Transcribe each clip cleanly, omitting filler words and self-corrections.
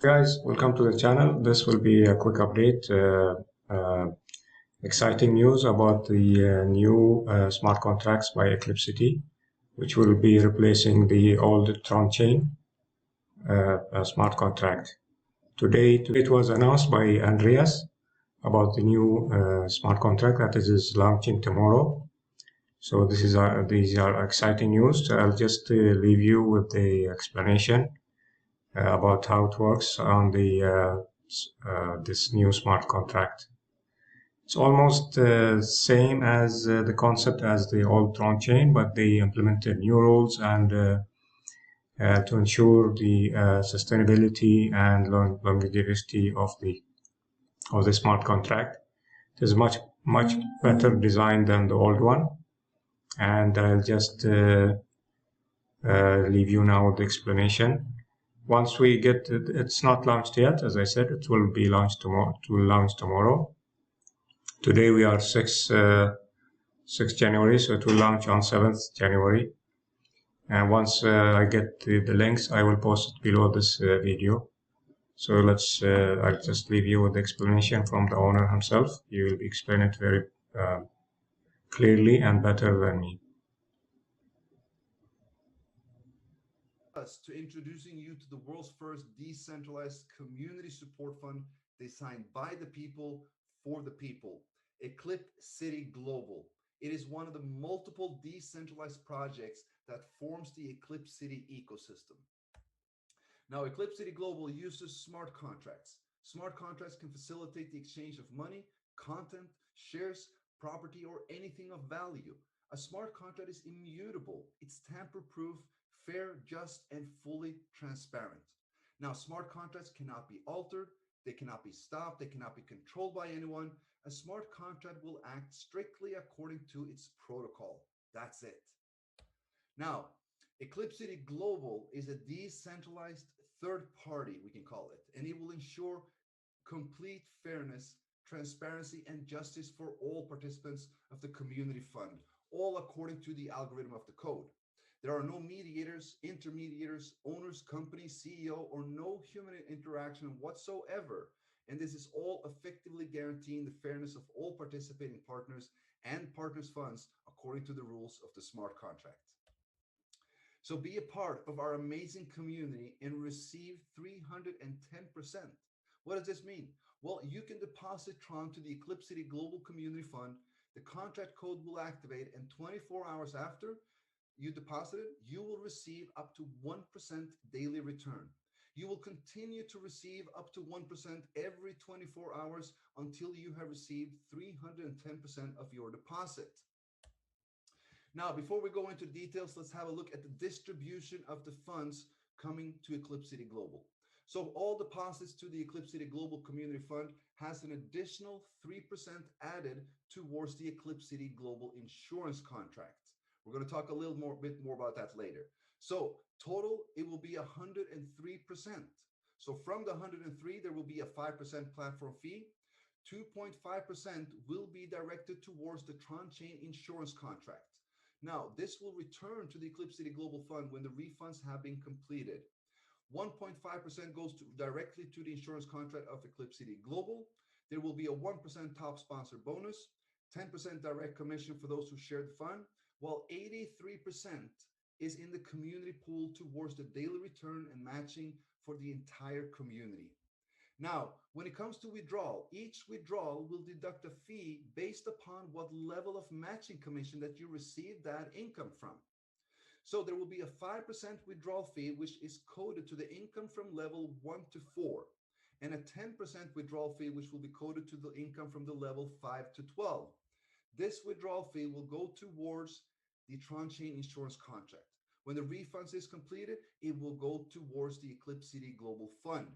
Guys, welcome to the channel. This will be a quick update. Exciting news about the new smart contracts by Eclipcity, which will be replacing the old Tronchain smart contract. Today it was announced by Andreas about the new smart contract that is launching tomorrow. So these are exciting news. So I'll just leave you with the explanation about how it works on the this new smart contract. It's almost the same as the concept as the old Tron chain, but they implemented new rules and to ensure the sustainability and longevity of the smart contract. It is much better designed than the old one, and I'll just leave you now with the explanation. Once we get it, it's not launched yet, as I said, it will be launched tomorrow. It will launch tomorrow. Today we are 6 January, so it will launch on 7th January. And once I get the links, I will post it below this video. So I'll just leave you with the explanation from the owner himself. He will explain it very clearly and better than me. To introducing you to the world's first decentralized community support fund designed by the people for the people, Eclipcity Global. It is one of the multiple decentralized projects that forms the Eclipcity ecosystem. Now, Eclipcity Global uses smart contracts. Smart contracts can facilitate the exchange of money, content, shares, property, or anything of value. A smart contract is immutable, it's tamper proof, fair, just, and fully transparent. Now, smart contracts cannot be altered, they cannot be stopped, they cannot be controlled by anyone. A smart contract will act strictly according to its protocol. That's it. Now, Eclipcity Global is a decentralized third party, we can call it, and it will ensure complete fairness, transparency, and justice for all participants of the community fund, all according to the algorithm of the code. There are no mediators, intermediaries, owners, company, CEO, or no human interaction whatsoever. And this is all effectively guaranteeing the fairness of all participating partners and partners' funds according to the rules of the smart contract. So be a part of our amazing community and receive 310%. What does this mean? Well, you can deposit Tron to the Eclipcity Global Community Fund. The contract code will activate, and 24 hours after you deposit it, you will receive up to 1% daily return. You will continue to receive up to 1% every 24 hours until you have received 310% of your deposit. Now, before we go into details, let's have a look at the distribution of the funds coming to Eclipcity Global. So all deposits to the Eclipcity Global Community Fund has an additional 3% added towards the Eclipcity Global insurance contract. We're going to talk a bit more about that later. So total, it will be 103%. So from the 103, there will be a 5% platform fee. 2.5% will be directed towards the Tronchain insurance contract. Now, this will return to the Eclipcity Global Fund when the refunds have been completed. 1.5% goes directly to the insurance contract of Eclipcity Global. There will be a 1% top sponsor bonus, 10% direct commission for those who share the fund, while 83% is in the community pool towards the daily return and matching for the entire community. Now, when it comes to withdrawal, each withdrawal will deduct a fee based upon what level of matching commission that you receive that income from. So there will be a 5% withdrawal fee, which is coded to the income from level 1 to 4, and a 10% withdrawal fee, which will be coded to the income from the level 5 to 12. This withdrawal fee will go towards the Tronchain insurance contract. When the refunds is completed, it will go towards the Eclipcity Global Fund.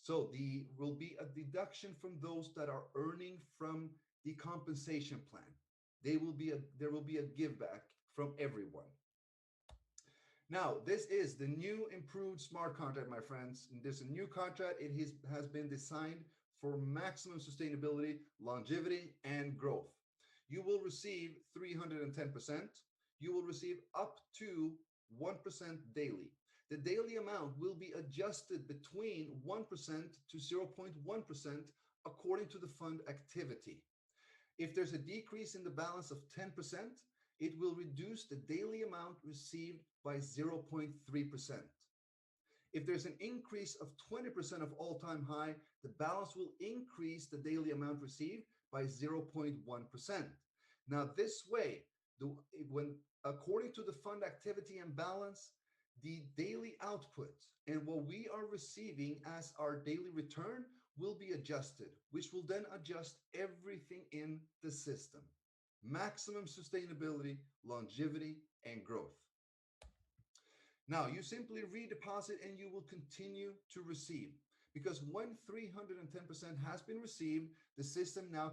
So there will be a deduction from those that are earning from the compensation plan. There will be a give back from everyone. Now, this is the new improved smart contract, my friends. And there's a new contract. It has been designed for maximum sustainability, longevity, and growth. You will receive 310%. You will receive up to 1% daily. The daily amount will be adjusted between 1% to 0.1% according to the fund activity. If there's a decrease in the balance of 10%, it will reduce the daily amount received by 0.3%. If there's an increase of 20% of all-time high, the balance will increase the daily amount received by 0.1%. Now, this way, when according to the fund activity and balance, the daily output and what we are receiving as our daily return will be adjusted, which will then adjust everything in the system. Maximum sustainability, longevity, and growth. Now, you simply redeposit and you will continue to receive, because when 310% has been received, the system now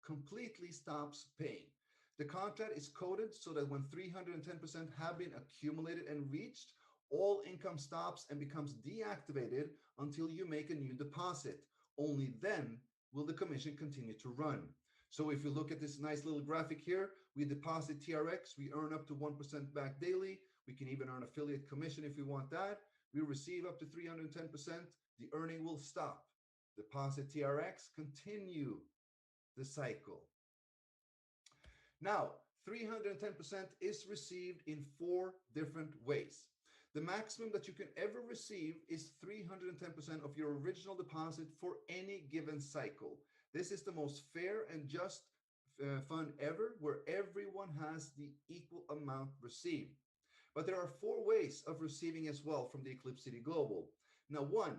completely stops paying. The contract is coded so that when 310% have been accumulated and reached, all income stops and becomes deactivated until you make a new deposit. Only then will the commission continue to run. So if you look at this nice little graphic here, we deposit TRX, we earn up to 1% back daily. We can even earn affiliate commission if we want that. We receive up to 310%. The earning will stop. Deposit TRX, continue the cycle. Now, 310% is received in 4 different ways. The maximum that you can ever receive is 310% of your original deposit for any given cycle. This is the most fair and just fund ever, where everyone has the equal amount received. But there are 4 ways of receiving as well from the Eclipcity Global. Now, 1,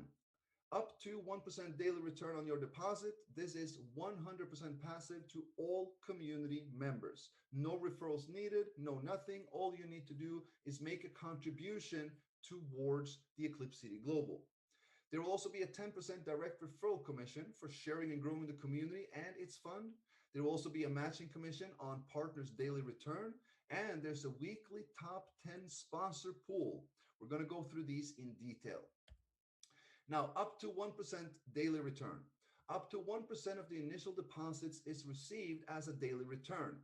up to 1% daily return on your deposit. This is 100% passive to all community members. No referrals needed, no nothing. All you need to do is make a contribution towards the Eclipcity Global. There will also be a 10% direct referral commission for sharing and growing the community and its fund. There will also be a matching commission on partners' daily return. And there's a weekly top 10 sponsor pool. We're going to go through these in detail. Now, up to 1% daily return. Up to 1% of the initial deposits is received as a daily return.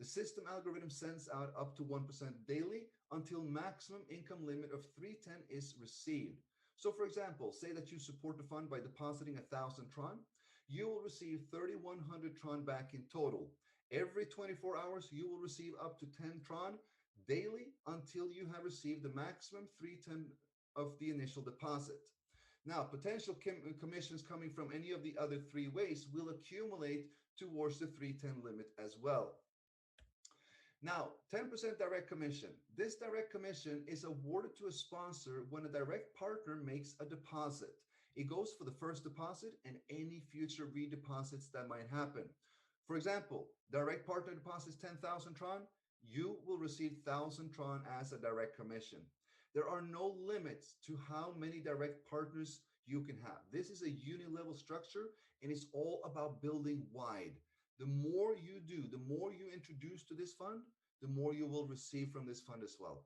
The system algorithm sends out up to 1% daily until maximum income limit of 310 is received. So for example, say that you support the fund by depositing 1,000 Tron, you will receive 3,100 Tron back in total. Every 24 hours, you will receive up to 10 Tron daily until you have received the maximum 310 of the initial deposit. Now, potential commissions coming from any of the other 3 ways will accumulate towards the 310 limit as well. Now, 10% direct commission. This direct commission is awarded to a sponsor when a direct partner makes a deposit. It goes for the first deposit and any future redeposits that might happen. For example, direct partner deposits 10,000 Tron, you will receive 1,000 Tron as a direct commission. There are no limits to how many direct partners you can have. This is a uni-level structure, and it's all about building wide. The more you do, the more you introduce to this fund, the more you will receive from this fund as well.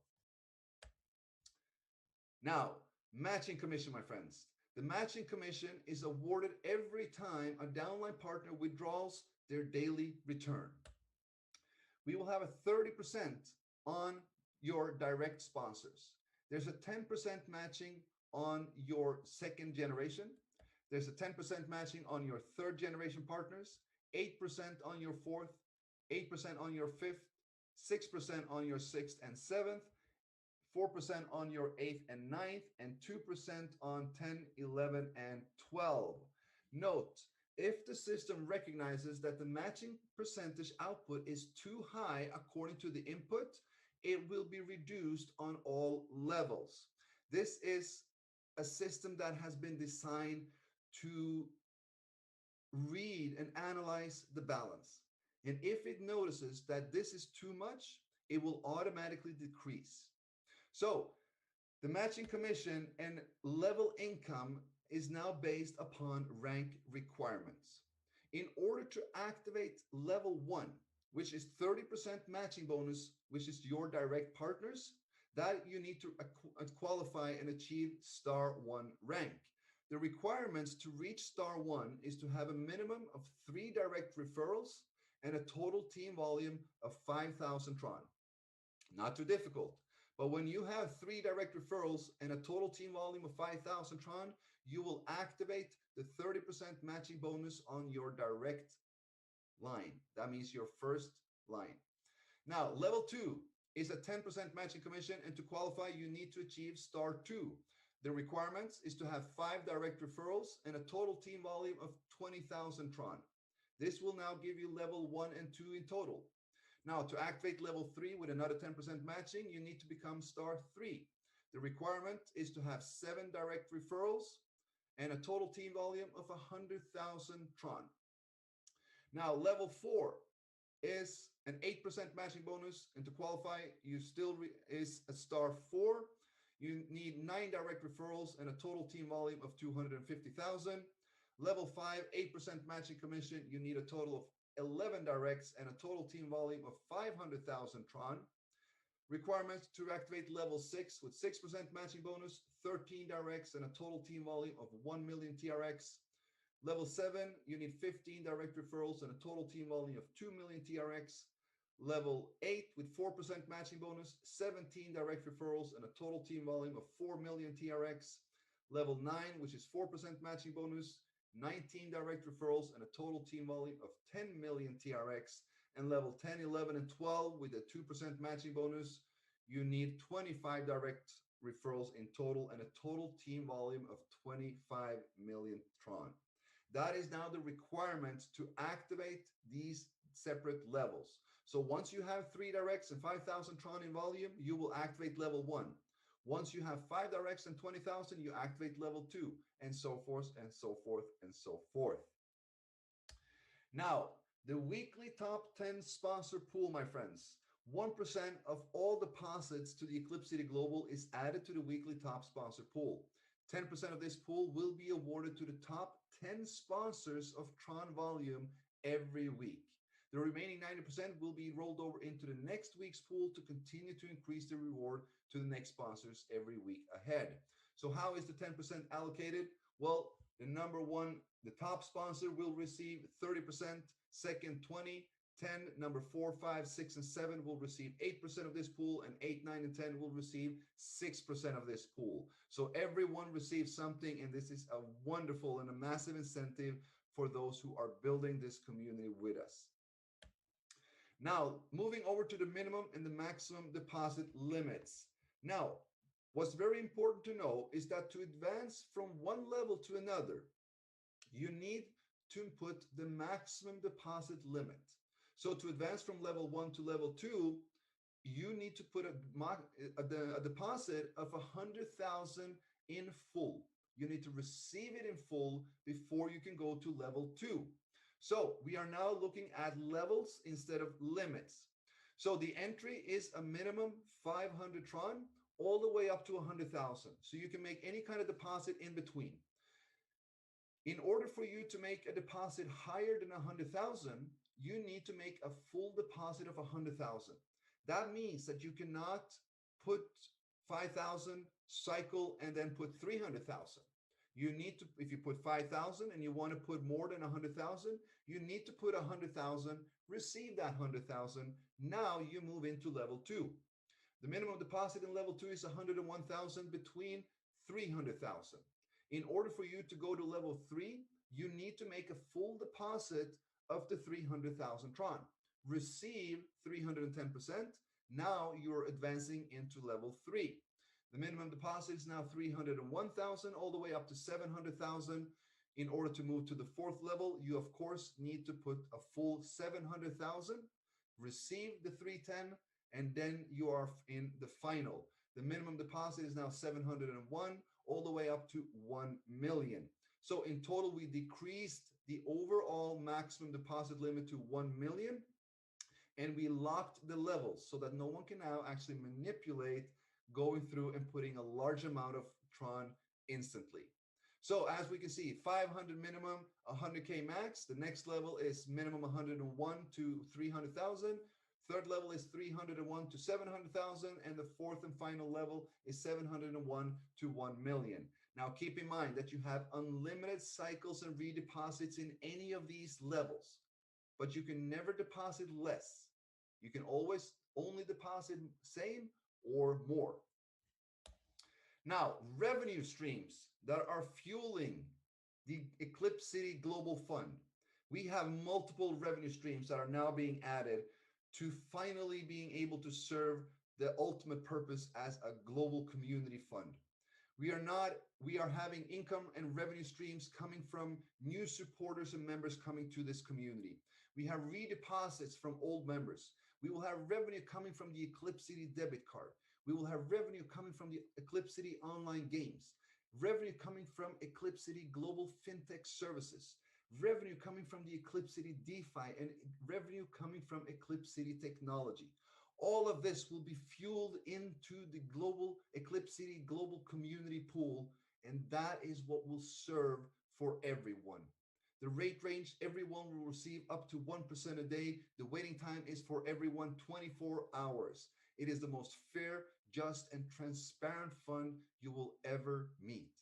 Now, matching commission, my friends. The matching commission is awarded every time a downline partner withdraws their daily return. We will have a 30% on your direct sponsors. There's a 10% matching on your second generation. There's a 10% matching on your third generation partners, 8% on your fourth, 8% on your fifth, 6% on your sixth and seventh, 4% on your eighth and ninth, and 2% on 10, 11, and 12. Note, if the system recognizes that the matching percentage output is too high according to the input, it will be reduced on all levels. This is a system that has been designed to read and analyze the balance. And if it notices that this is too much, it will automatically decrease. So the matching commission and level income is now based upon rank requirements. In order to activate level 1, which is 30% matching bonus, which is your direct partners, that you need to qualify and achieve star 1 rank. The requirements to reach star 1 is to have a minimum of 3 direct referrals and a total team volume of 5,000 Tron. Not too difficult, But when you have 3 direct referrals and a total team volume of 5,000 Tron, you will activate the 30% matching bonus on your direct line. That means your first line. Now, level 2 is a 10% matching commission, and to qualify, you need to achieve star 2. The requirements is to have 5 direct referrals and a total team volume of 20,000 Tron. This will now give you level 1 and 2 in total. Now, to activate level 3 with another 10% matching, you need to become star 3. The requirement is to have 7 direct referrals and a total team volume of 100,000 Tron. Now, level 4 is an 8% matching bonus, and to qualify, you still is a star 4. You need 9 direct referrals and a total team volume of 250,000. Level 5, 8% matching commission. You need a total of 11 directs and a total team volume of 500,000 Tron. Requirements to activate level 6 with 6% matching bonus, 13 directs and a total team volume of 1 million TRX. Level 7, you need 15 direct referrals and a total team volume of 2 million TRX. Level 8 with 4% matching bonus, 17 direct referrals and a total team volume of 4 million TRX. Level 9, which is 4% matching bonus, 19 direct referrals and a total team volume of 10 million TRX. And level 10, 11, and 12 with a 2% matching bonus, you need 25 direct referrals in total and a total team volume of 25 million Tron. That is now the requirement to activate these separate levels. So once you have 3 directs and 5,000 Tron in volume, you will activate level 1. Once you have 5 directs and 20,000, you activate level 2, and so forth, and so forth, and so forth. Now, the weekly top 10 sponsor pool, my friends. 1% of all deposits to the Eclipcity Global is added to the weekly top sponsor pool. 10% of this pool will be awarded to the top 10 sponsors of Tron volume every week. The remaining 90% will be rolled over into the next week's pool to continue to increase the reward to the next sponsors every week ahead. So how is the 10% allocated? Well, the number one, the top sponsor will receive 30%, second 20, 10, number 4, 5, 6, and 7 will receive 8% of this pool, and 8, 9, and 10 will receive 6% of this pool. So everyone receives something, and this is a wonderful and a massive incentive for those who are building this community with us. Now, moving over to the minimum and the maximum deposit limits. Now, what's very important to know is that to advance from one level to another, you need to input the maximum deposit limit. So to advance from level 1 to level 2, you need to put a deposit of 100,000 in full. You need to receive it in full before you can go to level 2. So we are now looking at levels instead of limits. So the entry is a minimum 500 Tron all the way up to 100,000. So you can make any kind of deposit in between. In order for you to make a deposit higher than 100,000, you need to make a full deposit of 100,000. That means that you cannot put 5,000, cycle, and then put 300,000. You need to, if you put 5,000 and you want to put more than 100,000, you need to put 100,000, receive that 100,000. Now you move into level 2. The minimum deposit in level 2 is 101,000 between 300,000. In order for you to go to level 3, you need to make a full deposit of the 300,000 Tron. Receive 310%. Now you're advancing into level 3. The minimum deposit is now 301,000 all the way up to 700,000. In order to move to the 4th level, you of course need to put a full 700,000, receive the 310, and then you are in the final. The minimum deposit is now 701 all the way up to 1 million. So in total, we decreased the overall maximum deposit limit to 1 million, and we locked the levels so that no one can now actually manipulate going through and putting a large amount of Tron instantly. So as we can see, 500 minimum, 100K max. The next level is minimum 101 to 300,000. Third level is 301 to 700,000. And the 4th and final level is 701 to 1 million. Now keep in mind that you have unlimited cycles and redeposits in any of these levels, but you can never deposit less. You can always only deposit same or more. Now, revenue streams that are fueling the Eclipcity Global Fund. We have multiple revenue streams that are now being added to finally being able to serve the ultimate purpose as a global community fund. We are having income and revenue streams coming from new supporters and members coming to this community. We have redeposits from old members. We will have revenue coming from the Eclipcity debit card. We will have revenue coming from the Eclipcity online games, revenue coming from Eclipcity global fintech services, revenue coming from the Eclipcity DeFi, and revenue coming from Eclipcity technology. All of this will be fueled into the global Eclipcity global community pool, and that is what will serve for everyone. The rate range, everyone will receive up to 1% a day. The waiting time is for everyone 24 hours. It is the most fair, just, and transparent fund you will ever meet.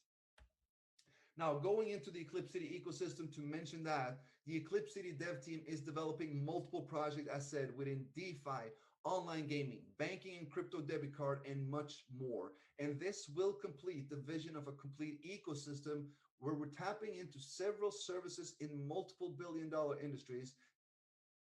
Now, going into the Eclipcity ecosystem, to mention that the Eclipcity dev team is developing multiple projects, as said, within DeFi, online gaming, banking and crypto debit card, and much more. And this will complete the vision of a complete ecosystem where we're tapping into several services in multiple billion-dollar industries